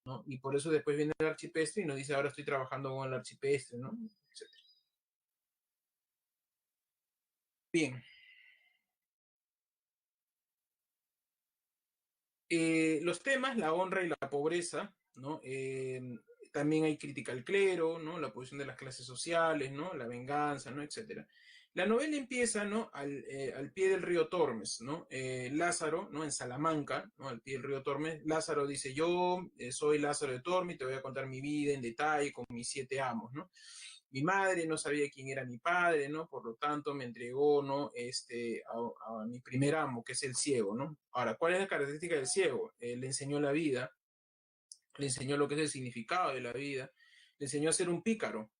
¿no? Y por eso después viene el archipestre y nos dice, ahora estoy trabajando con el archipestre, ¿no? Etcétera. Bien, los temas, la honra y la pobreza, ¿no? También hay crítica al clero, ¿no?, la posición de las clases sociales, ¿no?, la venganza, ¿no?, etcétera. La novela empieza, ¿no?, al pie del río Tormes, ¿no? Lázaro, ¿no?, en Salamanca, ¿no?, al pie del río Tormes, Lázaro dice, yo soy Lázaro de Tormes, te voy a contar mi vida en detalle con mis 7 amos, ¿no? Mi madre no sabía quién era mi padre, ¿no? Por lo tanto, me entregó, ¿no?, a mi primer amo, que es el ciego, ¿no? Ahora, ¿cuál es la característica del ciego? Le enseñó la vida, le enseñó lo que es el significado de la vida, le enseñó a ser un pícaro,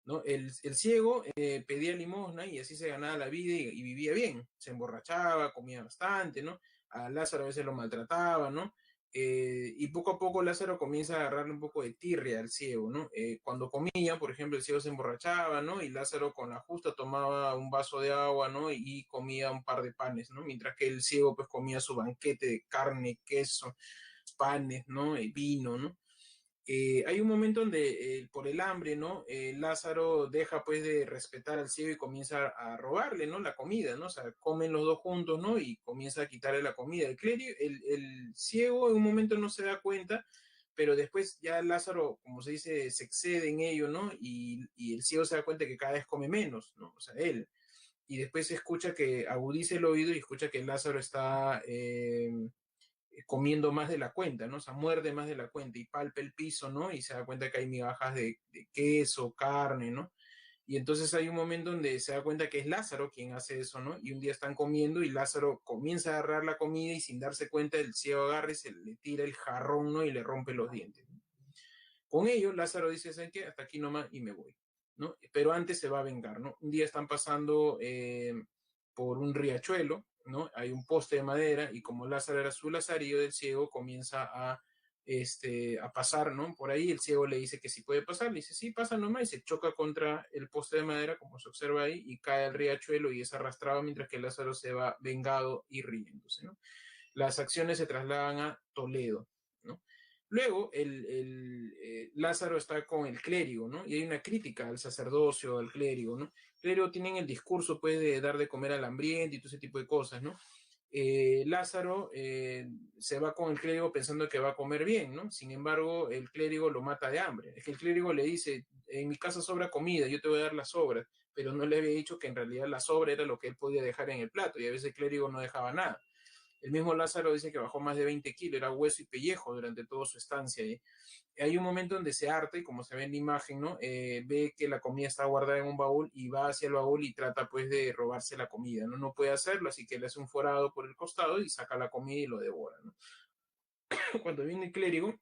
¿no? El ciego pedía limosna y así se ganaba la vida y vivía bien, se emborrachaba, comía bastante, ¿no? A Lázaro a veces lo maltrataba, ¿no? Y poco a poco Lázaro comienza a agarrarle un poco de tirria al ciego, ¿no? Cuando comía, por ejemplo, el ciego se emborrachaba, ¿no? Y Lázaro con la justa tomaba un vaso de agua, ¿no? Y comía un par de panes, ¿no? Mientras que el ciego pues comía su banquete de carne, queso, panes, ¿no? Y vino, ¿no? Hay un momento donde por el hambre, ¿no? Lázaro deja pues de respetar al ciego y comienza a robarle, ¿no?, la comida, ¿no? O sea, comen los dos juntos, ¿no? Y comienza a quitarle la comida. El ciego en un momento no se da cuenta, pero después ya Lázaro, como se dice, se excede en ello, ¿no? Y el ciego se da cuenta que cada vez come menos, ¿no? O sea, él. Y después se escucha que agudiza el oído y escucha que Lázaro está comiendo más de la cuenta, ¿no? O sea, muerde más de la cuenta y palpa el piso, ¿no? Y se da cuenta que hay migajas de queso, carne, ¿no? Y entonces hay un momento donde se da cuenta que es Lázaro quien hace eso, ¿no? Y un día están comiendo y Lázaro comienza a agarrar la comida y sin darse cuenta el ciego agarra y se le tira el jarrón, ¿no? Y le rompe los dientes, ¿no? Con ello, Lázaro dice, ¿saben qué? Hasta aquí nomás y me voy, ¿no? Pero antes se va a vengar, ¿no? Un día están pasando por un riachuelo, ¿no? Hay un poste de madera y como Lázaro era su lazarillo del ciego, comienza a pasar, ¿no? Por ahí el ciego le dice que sí puede pasar, le dice, sí, pasa nomás y se choca contra el poste de madera, como se observa ahí, y cae al riachuelo y es arrastrado mientras que Lázaro se va vengado y riéndose, ¿no? Las acciones se trasladan a Toledo, ¿no? Luego, Lázaro está con el clérigo, ¿no? Y hay una crítica al sacerdocio, al clérigo, ¿no? El clérigo tienen el discurso, pues, de dar de comer al hambriento y todo ese tipo de cosas, ¿no? Lázaro se va con el clérigo pensando que va a comer bien, ¿no? Sin embargo, el clérigo lo mata de hambre. Es que el clérigo le dice, en mi casa sobra comida, yo te voy a dar las sobras, pero no le había dicho que en realidad la sobra era lo que él podía dejar en el plato, y a veces el clérigo no dejaba nada. El mismo Lázaro dice que bajó más de 20 kilos, era hueso y pellejo durante toda su estancia. Hay un momento donde se harta y como se ve en la imagen, ¿no? Ve que la comida está guardada en un baúl y va hacia el baúl y trata pues de robarse la comida, ¿no? No puede hacerlo, así que le hace un forado por el costado y saca la comida y lo devora, ¿no? Cuando viene el clérigo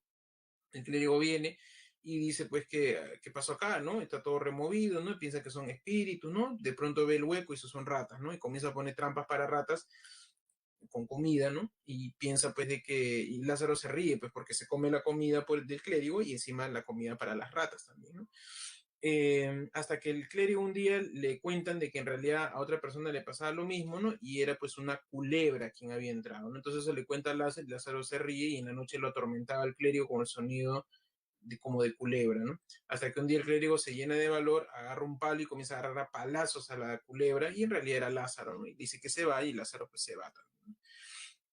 viene y dice pues que qué pasó acá, ¿no? Está todo removido, ¿no? Piensa que son espíritus, ¿no? De pronto ve el hueco y eso son ratas, ¿no? Y comienza a poner trampas para ratas con comida, ¿no? Y piensa pues de que, y Lázaro se ríe pues porque se come la comida del clérigo y encima la comida para las ratas también, ¿no? Hasta que el clérigo un día le cuentan de que en realidad a otra persona le pasaba lo mismo, ¿no? Y era pues una culebra quien había entrado, ¿no? Entonces se le cuenta a Lázaro, Lázaro se ríe y en la noche lo atormentaba el clérigo con el sonido como de culebra, ¿no? Hasta que un día el clérigo se llena de valor, agarra un palo y comienza a agarrar a palazos a la culebra y en realidad era Lázaro, ¿no? Y dice que se va y Lázaro pues se va también, ¿no?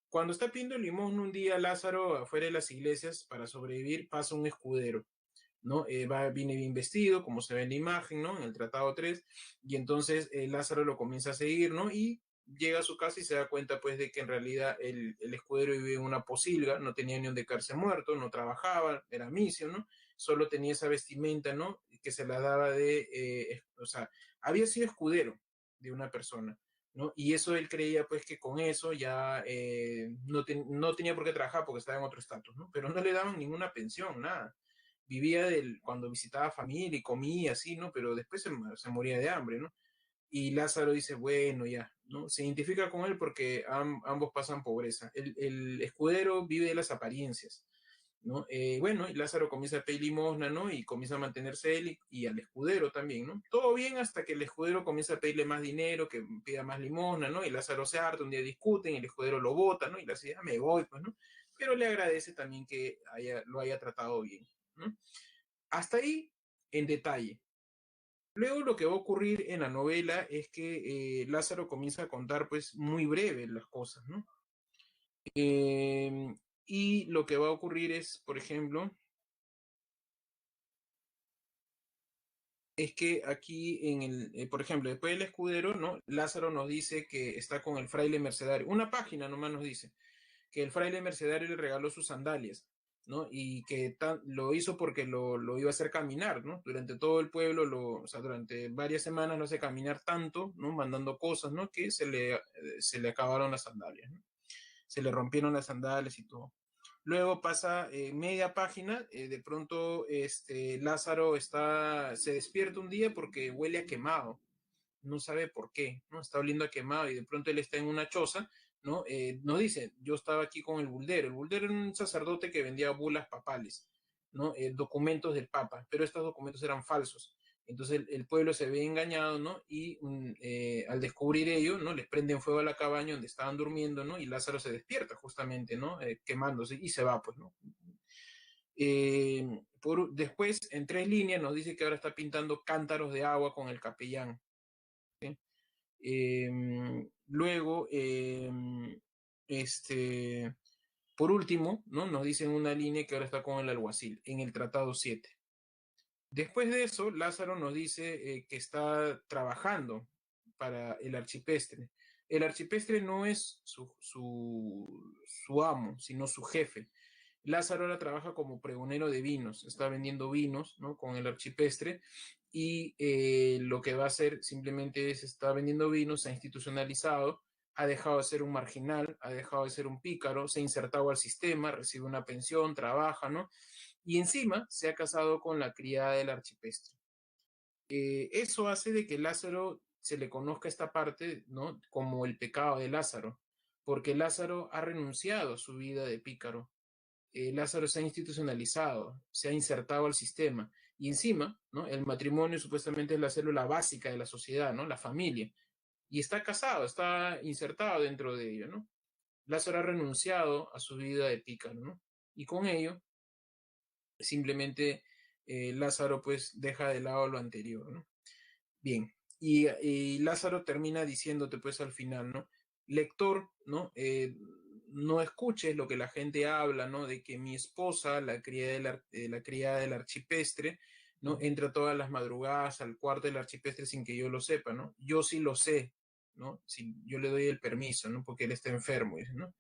Cuando está pidiendo limosna un día Lázaro afuera de las iglesias para sobrevivir pasa un escudero, ¿no? Viene bien vestido, como se ve en la imagen, ¿no? En el Tratado 3 y entonces Lázaro lo comienza a seguir, ¿no? Y llega a su casa y se da cuenta, pues, de que en realidad el escudero vivía en una posilga, no tenía ni donde caerse muerto, no trabajaba, era misio, ¿no? Solo tenía esa vestimenta, ¿no? Que se la daba o sea, había sido escudero de una persona, ¿no? Y eso él creía, pues, que con eso ya no tenía por qué trabajar porque estaba en otro estatus, ¿no? Pero no le daban ninguna pensión, nada vivía cuando visitaba familia y comía así, ¿no? Pero después se moría de hambre, ¿no? Y Lázaro dice, bueno, ya, ¿no? Se identifica con él porque ambos pasan pobreza. El escudero vive de las apariencias, ¿no? Bueno, y Lázaro comienza a pedir limosna, ¿no? Y comienza a mantenerse él y al escudero también, ¿no? Todo bien hasta que el escudero comienza a pedirle más dinero, que pida más limosna, ¿no? Y Lázaro se harta, un día discuten, y el escudero lo bota, ¿no? Y le dice, ya me voy, pues, ¿no? Pero le agradece también que lo haya tratado bien, ¿no? Hasta ahí en detalle. Luego lo que va a ocurrir en la novela es que Lázaro comienza a contar pues muy breve las cosas, ¿no? Y lo que va a ocurrir es, por ejemplo, es que aquí por ejemplo, después del escudero, ¿no? Lázaro nos dice que está con el fraile mercedario. Una página nomás nos dice que el fraile mercedario le regaló sus sandalias, ¿no? Y que lo hizo porque lo iba a hacer caminar, ¿no? Durante todo el pueblo, o sea, durante varias semanas lo hace caminar tanto, ¿no? Mandando cosas, ¿no? Que se le acabaron las sandalias, ¿no? Se le rompieron las sandalias y todo. Luego pasa media página, de pronto Lázaro se despierta un día porque huele a quemado, no sabe por qué, ¿no? Está oliendo a quemado y de pronto él está en una choza, ¿no? Nos dice, yo estaba aquí con el Buldero era un sacerdote que vendía bulas papales, ¿no? Documentos del Papa, pero estos documentos eran falsos. Entonces el pueblo se ve engañado, ¿no? Y al descubrir ello, ¿no? Les prenden fuego a la cabaña donde estaban durmiendo, ¿no? Y Lázaro se despierta justamente, ¿no? Quemándose y se va, pues, ¿no? Después, en 3 líneas, nos dice que ahora está pintando cántaros de agua con el capellán. ¿Sí? Luego, este, por último, ¿no? Nos dicen una línea que ahora está con el alguacil, en el Tratado 7. Después de eso, Lázaro nos dice que está trabajando para el archipestre. El archipestre no es su amo, sino su jefe. Lázaro ahora trabaja como pregonero de vinos, está vendiendo vinos, ¿no? Con el archipestre y lo que va a hacer simplemente es está vendiendo vinos, se ha institucionalizado, ha dejado de ser un marginal, ha dejado de ser un pícaro, se ha insertado al sistema, recibe una pensión, trabaja, ¿no? Y encima se ha casado con la criada del archipestre. Eso hace de que Lázaro se le conozca esta parte, ¿no? Como el pecado de Lázaro, porque Lázaro ha renunciado a su vida de pícaro. Lázaro se ha institucionalizado, se ha insertado al sistema y encima, ¿no? El matrimonio supuestamente es la célula básica de la sociedad, ¿no? La familia. Y está casado, está insertado dentro de ello, ¿no? Lázaro ha renunciado a su vida de pícaro, ¿no? Y con ello, simplemente Lázaro pues deja de lado lo anterior, ¿no? Bien, y Lázaro termina diciéndote pues al final, ¿no? Lector, ¿no? No escuches lo que la gente habla, ¿no? De que mi esposa, la criada del archipestre, ¿no? Entra todas las madrugadas al cuarto del archipestre sin que yo lo sepa, ¿no? Yo sí lo sé, ¿no? Si yo le doy el permiso, ¿no? Porque él está enfermo, ¿no?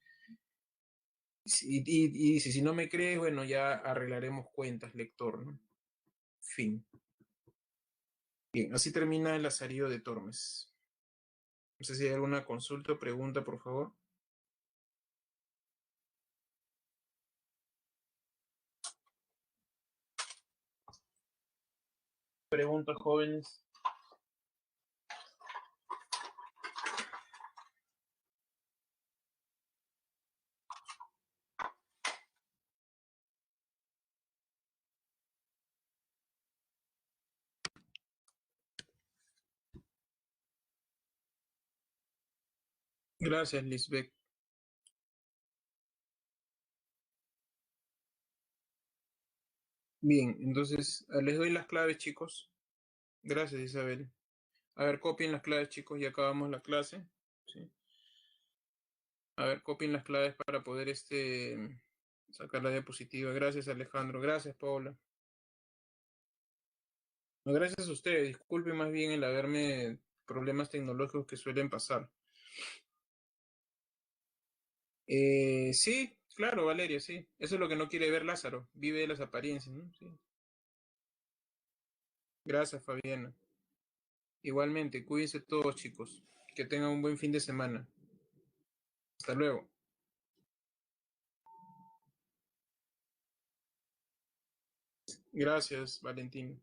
Y dice, si no me crees, bueno, ya arreglaremos cuentas, lector, ¿no? Fin. Bien, así termina el Lazarillo de Tormes. No sé si hay alguna consulta o pregunta, por favor. Preguntas, jóvenes. Gracias, Lisbeth. Bien, entonces les doy las claves, chicos. Gracias, Isabel. A ver, copien las claves, chicos, ya acabamos la clase. ¿Sí? A ver, copien las claves para poder sacar la diapositiva. Gracias, Alejandro. Gracias, Paula. No, gracias a ustedes. Disculpen más bien el haberme problemas tecnológicos que suelen pasar. Sí, claro, Valeria, sí. Eso es lo que no quiere ver Lázaro. Vive de las apariencias, ¿no? Sí. Gracias, Fabiana. Igualmente, cuídense todos, chicos. Que tengan un buen fin de semana. Hasta luego. Gracias, Valentín.